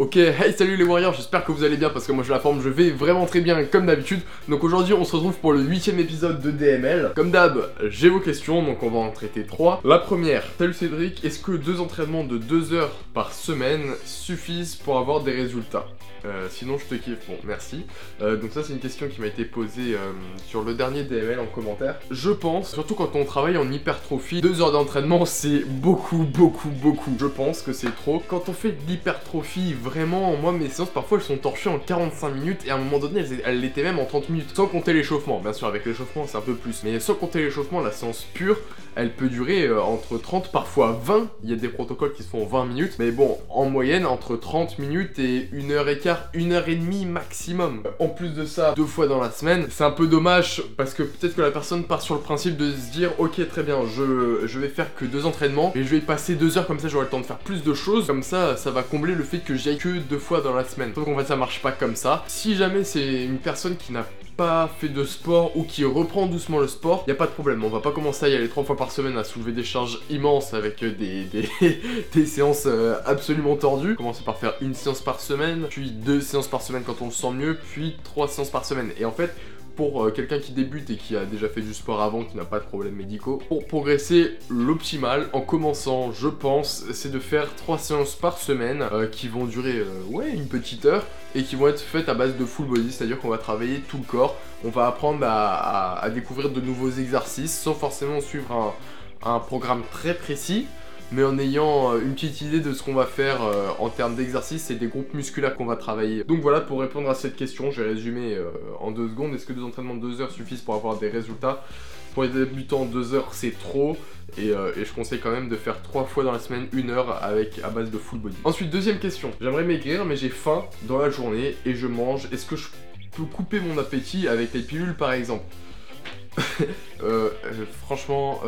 Ok, hey salut les warriors, j'espère que vous allez bien parce que moi je la forme, je vais vraiment très bien comme d'habitude. Donc aujourd'hui on se retrouve pour le 8ème épisode de DML. Comme d'hab, j'ai vos questions, donc on va en traiter 3. La première, salut Cédric, est-ce que 2 entraînements de 2 heures par semaine suffisent pour avoir des résultats? Sinon je te kiffe, bon merci. Donc ça c'est une question qui m'a été posée sur le dernier DML en commentaire. Je pense, surtout quand on travaille en hypertrophie, 2 heures d'entraînement c'est beaucoup. Je pense que c'est trop. Quand on fait de l'hypertrophie, vraiment, moi mes séances parfois elles sont torchées en 45 minutes et à un moment donné elles l'étaient même en 30 minutes. Sans compter l'échauffement, bien sûr avec l'échauffement c'est un peu plus. Mais sans compter l'échauffement, la séance pure, elle peut durer entre 30, parfois 20. Il y a des protocoles qui se font en 20 minutes. Mais bon, en moyenne, entre 30 minutes et 1h15, 1h30 maximum. En plus de ça, 2 fois dans la semaine, c'est un peu dommage parce que peut-être que la personne part sur le principe de se dire ok très bien, je vais faire que 2 entraînements et je vais y passer 2 heures, comme ça j'aurai le temps de faire plus de choses. Comme ça, ça va combler le fait que j'y aille que 2 fois dans la semaine. Sauf qu'en fait ça marche pas comme ça. Si jamais c'est une personne qui n'a pas fait de sport ou qui reprend doucement le sport, y a pas de problème, on va pas commencer à y aller 3 fois par semaine à soulever des charges immenses avec des séances absolument tordues. Commencer par faire une séance par semaine, puis 2 séances par semaine quand on le sent mieux, puis 3 séances par semaine. Et en fait, pour quelqu'un qui débute et qui a déjà fait du sport avant, qui n'a pas de problèmes médicaux, pour progresser, l'optimal, en commençant, je pense, c'est de faire 3 séances par semaine qui vont durer, une petite heure et qui vont être faites à base de full body, c'est-à-dire qu'on va travailler tout le corps, on va apprendre à découvrir de nouveaux exercices sans forcément suivre un programme très précis, mais en ayant une petite idée de ce qu'on va faire en termes d'exercice et des groupes musculaires qu'on va travailler. Donc voilà, pour répondre à cette question, j'ai résumé en 2 secondes. Est-ce que 2 entraînements de 2 heures suffisent pour avoir des résultats? Pour les débutants, 2 heures c'est trop, et je conseille quand même de faire 3 fois dans la semaine 1 heure à base de full body. Ensuite, deuxième question, j'aimerais maigrir mais j'ai faim dans la journée et je mange. Est-ce que je peux couper mon appétit avec les pilules par exemple? Franchement,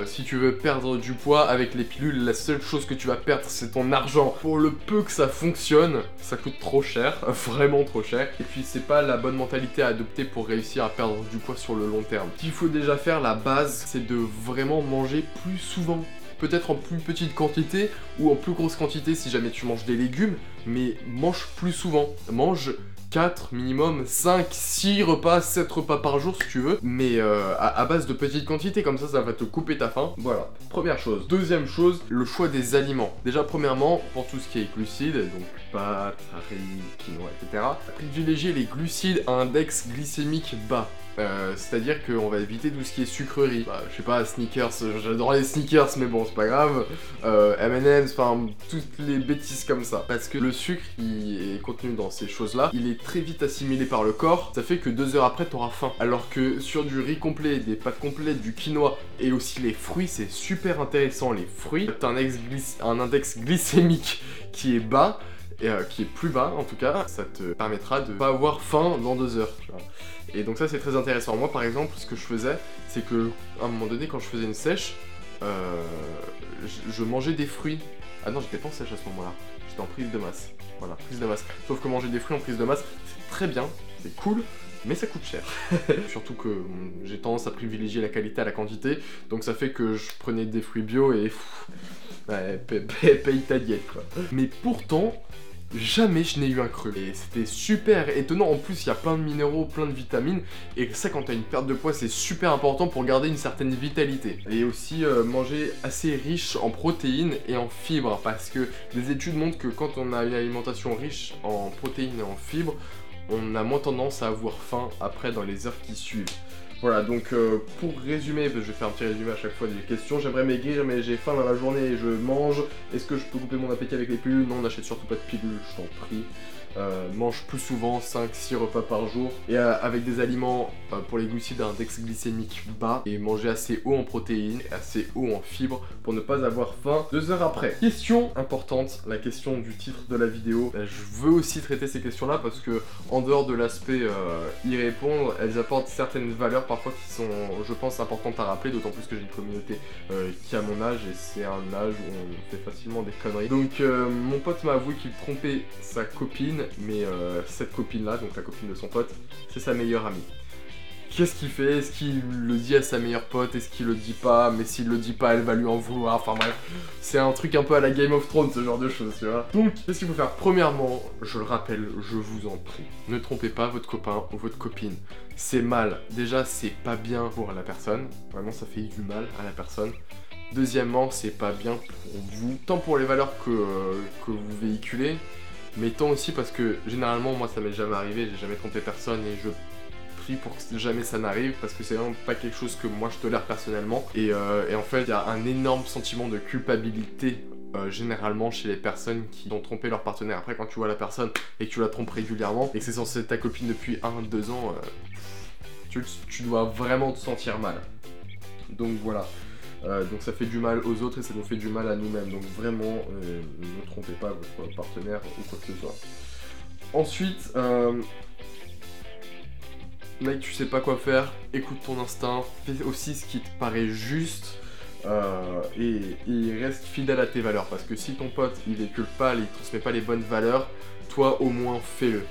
si tu veux perdre du poids avec les pilules, la seule chose que tu vas perdre c'est ton argent. Pour le peu que ça fonctionne, ça coûte trop cher, vraiment trop cher. Et puis c'est pas la bonne mentalité à adopter pour réussir à perdre du poids sur le long terme. Ce qu'il faut déjà faire, la base, c'est de vraiment manger plus souvent. Peut-être en plus petite quantité ou en plus grosse quantité si jamais tu manges des légumes, mais mange plus souvent. Mange 4, minimum 5, 6 repas, 7 repas par jour si tu veux, mais à base de petites quantités, comme ça va te couper ta faim. Voilà, première chose. Deuxième chose, le choix des aliments. Déjà premièrement, pour tout ce qui est glucides, donc pâtes, riz, quinoa, etc. Privilégier les glucides à index glycémique bas. C'est-à-dire qu'on va éviter tout ce qui est sucrerie. Bah, je sais pas, Snickers, j'adore les Snickers, mais bon, c'est pas grave. M&M's, enfin, toutes les bêtises comme ça. Parce que le sucre qui est contenu dans ces choses-là, il est très vite assimilé par le corps. Ça fait que 2 heures après, t'auras faim. Alors que sur du riz complet, des pâtes complètes, du quinoa et aussi les fruits, c'est super intéressant. Les fruits, t'as un index glycémique qui est bas. Et qui est plus bas en tout cas, ça te permettra de pas avoir faim dans 2 heures, tu vois. Et donc ça c'est très intéressant. Moi par exemple, ce que je faisais, c'est que à un moment donné quand je faisais une sèche, je mangeais des fruits. Ah non, j'étais pas en sèche à ce moment-là, j'étais en prise de masse. Voilà, prise de masse. Sauf que manger des fruits en prise de masse, c'est très bien, c'est cool, mais ça coûte cher. Surtout que j'ai tendance à privilégier la qualité à la quantité, donc ça fait que je prenais des fruits bio et paye ta diète quoi. Mais pourtant, jamais je n'ai eu un creux. Et c'était super étonnant. En plus, il y a plein de minéraux, plein de vitamines. Et ça, quand t'as une perte de poids, c'est super important pour garder une certaine vitalité. Et aussi manger assez riche en protéines et en fibres. Parce que des études montrent que quand on a une alimentation riche en protéines et en fibres, on a moins tendance à avoir faim après dans les heures qui suivent. Voilà, donc pour résumer, je vais faire un petit résumé à chaque fois des questions. J'aimerais maigrir, mais j'ai faim dans la journée et je mange. Est-ce que je peux couper mon appétit avec les pilules? Non, n'achète surtout pas de pilules, je t'en prie. Mange plus souvent, 5-6 repas par jour. Et avec des aliments pour les glucides à index glycémique bas. Et manger assez haut en protéines, assez haut en fibres pour ne pas avoir faim 2 heures après. Question importante, la question du titre de la vidéo. Je veux aussi traiter ces questions-là parce que en dehors de l'aspect y répondre, elles apportent certaines valeurs parfois qui sont, je pense, importantes à rappeler, d'autant plus que j'ai une communauté qui a mon âge et c'est un âge où on fait facilement des conneries. Donc mon pote m'a avoué qu'il trompait sa copine, mais cette copine-là, donc la copine de son pote, c'est sa meilleure amie. qu'est-ce qu'il fait? Est-ce qu'il le dit à sa meilleure pote? Est-ce qu'il le dit pas? Mais s'il le dit pas, elle va lui en vouloir. Enfin bref, c'est un truc un peu à la Game of Thrones, ce genre de choses, tu vois. Donc, qu'est-ce qu'il faut faire? Premièrement, je le rappelle, je vous en prie, ne trompez pas votre copain ou votre copine. C'est mal. Déjà, c'est pas bien pour la personne. Vraiment, ça fait du mal à la personne. Deuxièmement, c'est pas bien pour vous, tant pour les valeurs que vous véhiculez, mais tant aussi parce que généralement, moi ça m'est jamais arrivé, j'ai jamais trompé personne et je prie pour que jamais ça n'arrive parce que c'est vraiment pas quelque chose que moi je tolère personnellement. Et en fait, il y a un énorme sentiment de culpabilité généralement chez les personnes qui ont trompé leur partenaire. Après, quand tu vois la personne et que tu la trompes régulièrement et que c'est censé être ta copine depuis 1-2 ans, tu dois vraiment te sentir mal. Donc voilà. Donc ça fait du mal aux autres et ça nous fait du mal à nous-mêmes. Donc vraiment, ne trompez pas votre partenaire ou quoi que ce soit. Ensuite, mec, tu sais pas quoi faire, écoute ton instinct, fais aussi ce qui te paraît juste et reste fidèle à tes valeurs. Parce que si ton pote, il véhicule pas, il transmet pas les bonnes valeurs, toi au moins fais-le.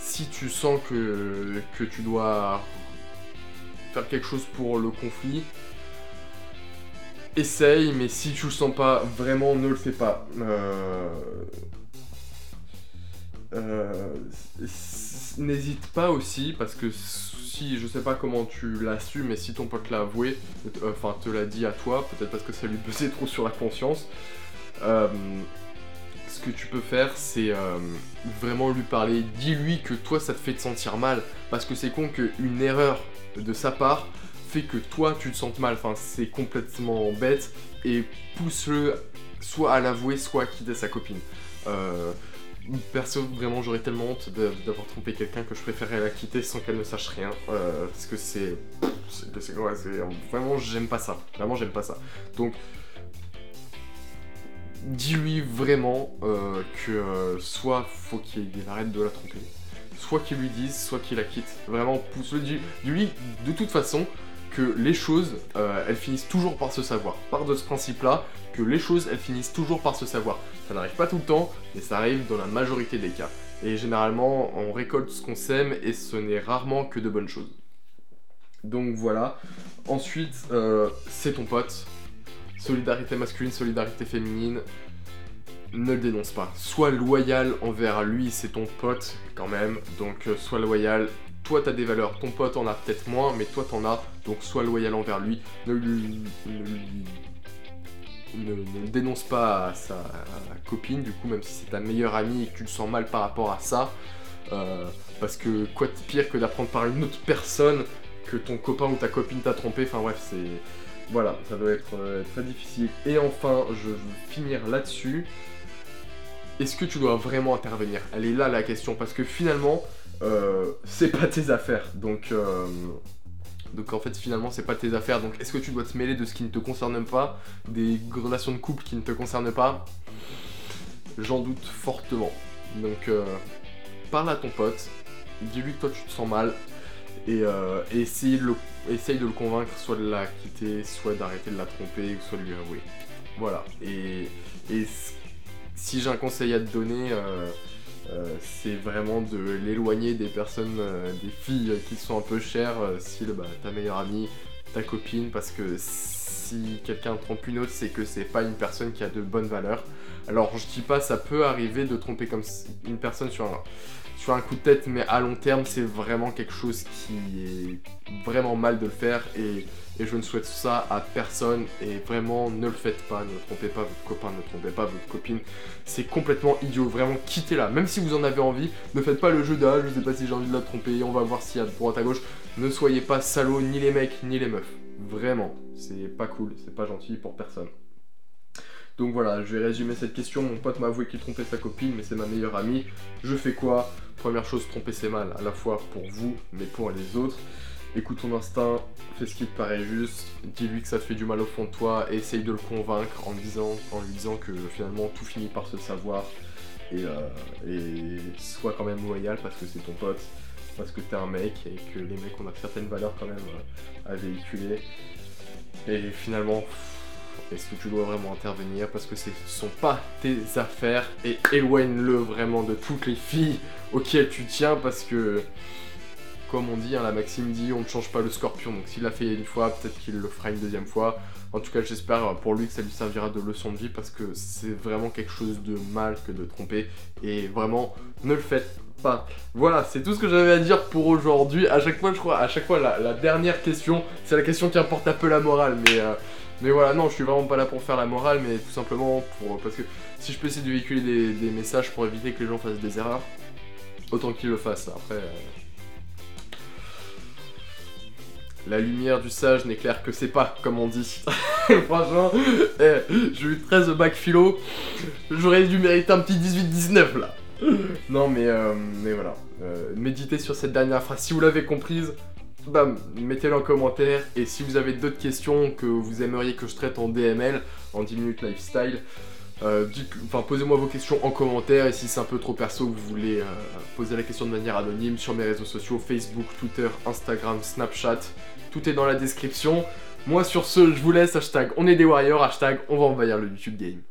Si tu sens que tu dois faire quelque chose pour le conflit, essaye, mais si tu le sens pas, vraiment ne le fais pas. N'hésite pas aussi, parce que si, je sais pas comment tu l'as su, mais si ton pote l'a avoué, enfin te l'a dit à toi, peut-être parce que ça lui pesait trop sur la conscience, ce que tu peux faire, c'est vraiment lui parler, dis-lui que toi ça te fait te sentir mal, parce que c'est con qu'une erreur de sa part fait que toi tu te sentes mal, enfin c'est complètement bête, et pousse-le soit à l'avouer, soit à quitter sa copine. Perso, vraiment j'aurais tellement honte d'avoir trompé quelqu'un que je préférerais la quitter sans qu'elle ne sache rien, parce que c'est vraiment j'aime pas ça, vraiment j'aime pas ça. Donc dis-lui vraiment que soit faut qu'il arrête de la tromper, soit qu'il lui dise, soit qu'il la quitte. Vraiment pousse-le, dis-lui de toute façon que les choses, elles finissent toujours par se savoir. Part de ce principe-là, que les choses, elles finissent toujours par se savoir. Ça n'arrive pas tout le temps, mais ça arrive dans la majorité des cas. Et généralement, on récolte ce qu'on sème, et ce n'est rarement que de bonnes choses. Donc voilà. Ensuite, c'est ton pote. Solidarité masculine, solidarité féminine. Ne le dénonce pas. Sois loyal envers lui, c'est ton pote quand même. Donc sois loyal. Toi t'as des valeurs, ton pote en a peut-être moins, mais toi t'en as, donc sois loyal envers lui. Ne le dénonce pas à sa copine, du coup, même si c'est ta meilleure amie et que tu le sens mal par rapport à ça. Parce que quoi de pire que d'apprendre par une autre personne que ton copain ou ta copine t'a trompé, enfin bref, c'est... Voilà, ça doit être très difficile. Et enfin, je veux finir là-dessus. Est-ce que tu dois vraiment intervenir? Elle est là la question, parce que finalement... c'est pas tes affaires, donc en fait finalement c'est pas tes affaires, donc est-ce que tu dois te mêler de ce qui ne te concerne pas, des relations de couple qui ne te concernent pas? J'en doute fortement. Donc parle à ton pote, dis-lui que toi tu te sens mal, et essaye de le convaincre soit de la quitter, soit d'arrêter de la tromper, soit de lui avouer. Voilà, et si j'ai un conseil à te donner, c'est vraiment de l'éloigner des personnes, des filles qui sont un peu chères, style ta meilleure amie, ta copine, parce que si quelqu'un trompe une autre, c'est que c'est pas une personne qui a de bonnes valeurs. Alors je dis pas, ça peut arriver de tromper comme une personne sur un coup de tête, mais à long terme, c'est vraiment quelque chose qui est vraiment mal de le faire, et je ne souhaite ça à personne, et vraiment ne le faites pas, ne trompez pas votre copain, ne trompez pas votre copine, c'est complètement idiot, vraiment quittez-la, même si vous en avez envie, ne faites pas le jeu d'âge, je sais pas si j'ai envie de la tromper, on va voir s'il y a de droite à gauche, ne soyez pas salauds, ni les mecs, ni les meufs, vraiment, c'est pas cool, c'est pas gentil pour personne. Donc voilà, je vais résumer cette question. Mon pote m'a avoué qu'il trompait sa copine, mais c'est ma meilleure amie. Je fais quoi? Première chose, tromper c'est mal, à la fois pour vous, mais pour les autres. Écoute ton instinct, fais ce qui te paraît juste, dis-lui que ça te fait du mal au fond de toi, et essaye de le convaincre en lui disant que finalement tout finit par se savoir. Et sois quand même loyal parce que c'est ton pote, parce que t'es un mec, et que les mecs on a certaines valeurs quand même à véhiculer. Et finalement... est-ce que tu dois vraiment intervenir? Parce que ce ne sont pas tes affaires, et éloigne-le vraiment de toutes les filles auxquelles tu tiens, parce que comme on dit, hein, la maxime dit on ne change pas le scorpion, donc s'il l'a fait une fois, peut-être qu'il le fera une deuxième fois. En tout cas, j'espère pour lui que ça lui servira de leçon de vie, parce que c'est vraiment quelque chose de mal que de tromper, et vraiment, ne le faites pas. Voilà, c'est tout ce que j'avais à dire pour aujourd'hui. À chaque fois, je crois, la dernière question, c'est la question qui importe un peu la morale, mais voilà, non, je suis vraiment pas là pour faire la morale, mais tout simplement parce que si je peux essayer de véhiculer des messages pour éviter que les gens fassent des erreurs, autant qu'ils le fassent. Après, la lumière du sage n'éclaire que c'est pas, comme on dit. Franchement, j'ai eu 13 au bac philo, j'aurais dû mériter un petit 18-19 là. Non mais voilà, méditez sur cette dernière phrase, si vous l'avez comprise, bam, mettez-le en commentaire, et si vous avez d'autres questions que vous aimeriez que je traite en DML, en 10 minutes lifestyle, posez-moi vos questions en commentaire, et si c'est un peu trop perso, vous voulez poser la question de manière anonyme sur mes réseaux sociaux, Facebook, Twitter, Instagram, Snapchat, tout est dans la description. Moi sur ce, je vous laisse, hashtag on est des warriors, hashtag on va envahir le YouTube game.